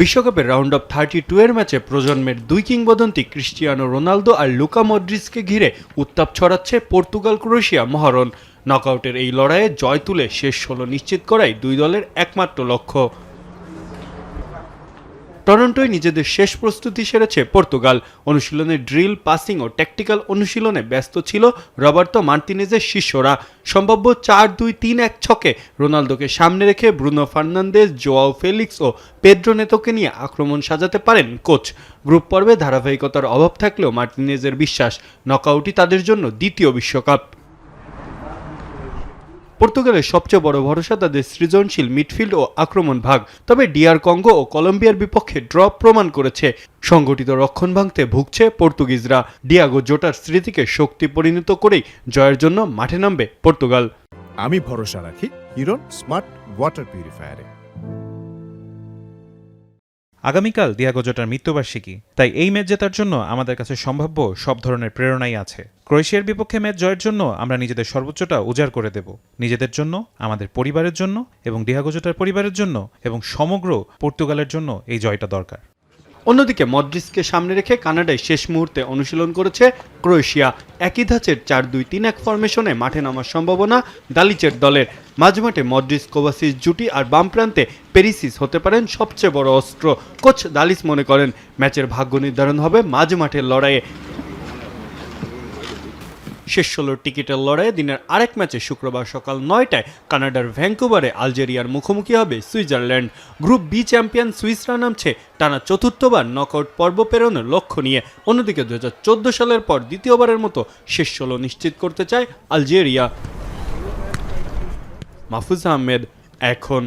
বিশ্বকাপের round of 32 এর ম্যাচে প্রজন্মের দুই কিংবদন্তি ক্রিস্টিয়ানো রোনালদো আর লুকা মডরিচকে ঘিরে উত্তাপ ছড়াচ্ছে পর্তুগাল ক্রোয়েশিয়া মহারণ। নকআউটের এই লড়াইয়ে জয় তুলে শেষ 16 নিশ্চিত করাই দুই দলের একমাত্র লক্ষ্য। টরন্টোয় নিজেদের শেষ প্রস্তুতি সেরেছে পর্তুগাল। অনুশীলনে ড্রিল, পাসিং ও ট্যাকটিক্যাল অনুশীলনে ব্যস্ত ছিল রবার্তো মার্তিনেজের শিষ্যরা। সম্ভাব্য 4-2-3-1 ছকে রোনালদোকে সামনে রেখে ব্রুনো ফার্নান্দেজ, জোয়াও ফেলিক্স ও পেদ্রো নেতোকে নিয়ে আক্রমণ সাজাতে পারেন কোচ। গ্রুপ পর্বে ধারাবাহিকতার অভাব থাকলেও মার্তিনেজের বিশ্বাস নকআউটই তাদের জন্য দ্বিতীয় বিশ্বকাপ। পর্তুগালের সবচেয়ে বড় ভরসা তাদের সৃজনশীল মিডফিল্ড ও আক্রমণ ভাগ। তবে ডিআর কঙ্গো ও কলম্বিয়ার বিপক্ষে ড্র প্রমাণ করেছে সংগঠিত রক্ষণ ভাঙতে ভুগছে পর্তুগিজরা। ডিয়াগো জোটার স্মৃতিকে শক্তি পরিণত করেই জয়ের জন্য মাঠে নামবে পর্তুগাল। আমি ভরসা রাখি হিরন স্মার্ট ওয়াটার পিউরিফায়ারে। আগামীকাল ডিয়াগো জোটার মৃত্যুবার্ষিকী, তাই এই ম্যাচ জেতার জন্য আমাদের কাছে সম্ভাব্য সব ধরনের প্রেরণাই আছে। ক্রোয়েশিয়ার বিপক্ষে ম্যাচ জয়ের জন্য আমরা নিজেদের সর্বোচ্চটা উজাড় করে দেব, নিজেদের জন্য, আমাদের পরিবারের জন্য এবং ডিয়াগো জোটার পরিবারের জন্য এবং সমগ্র পর্তুগালের জন্য এই জয়টা দরকার। অন্যদিকে মডরিচকে সামনে রেখে কানাডায় শেষ মুহূর্তে অনুশীলন করেছে ক্রোয়েশিয়া। একই ধাঁচের 4-2-3-1 ফরমেশনে মাঠে নামার সম্ভাবনা দালিচের দলের। মাঝমাঠে মডরিচ কোভাসিচ জুটি আর বাম প্রান্তে পেরিসিচ হতে পারেন সবচেয়ে বড় অস্ত্র। কোচ দালিচ মনে করেন ম্যাচের ভাগ্য নির্ধারণ হবে মাঝমাঠের লড়াইয়ে। শেষ 16 টিকিটের লড়াইয়ে দিনের আরেক ম্যাচে শুক্রবার সকাল 9টায় কানাডার ভ্যাঙ্কুভারে আলজেরিয়ার মুখোমুখি হবে সুইজারল্যান্ড। গ্রুপ বি চ্যাম্পিয়ন সুইসরা নামছে টানা চতুর্থবার নকআউট পর্ব পেরোনোর লক্ষ্য নিয়ে। অন্যদিকে 2014 সালের পর দ্বিতীয়বারের মতো শেষ 16 নিশ্চিত করতে চায় আলজেরিয়া। মাহফুজ আহমেদ, এখন।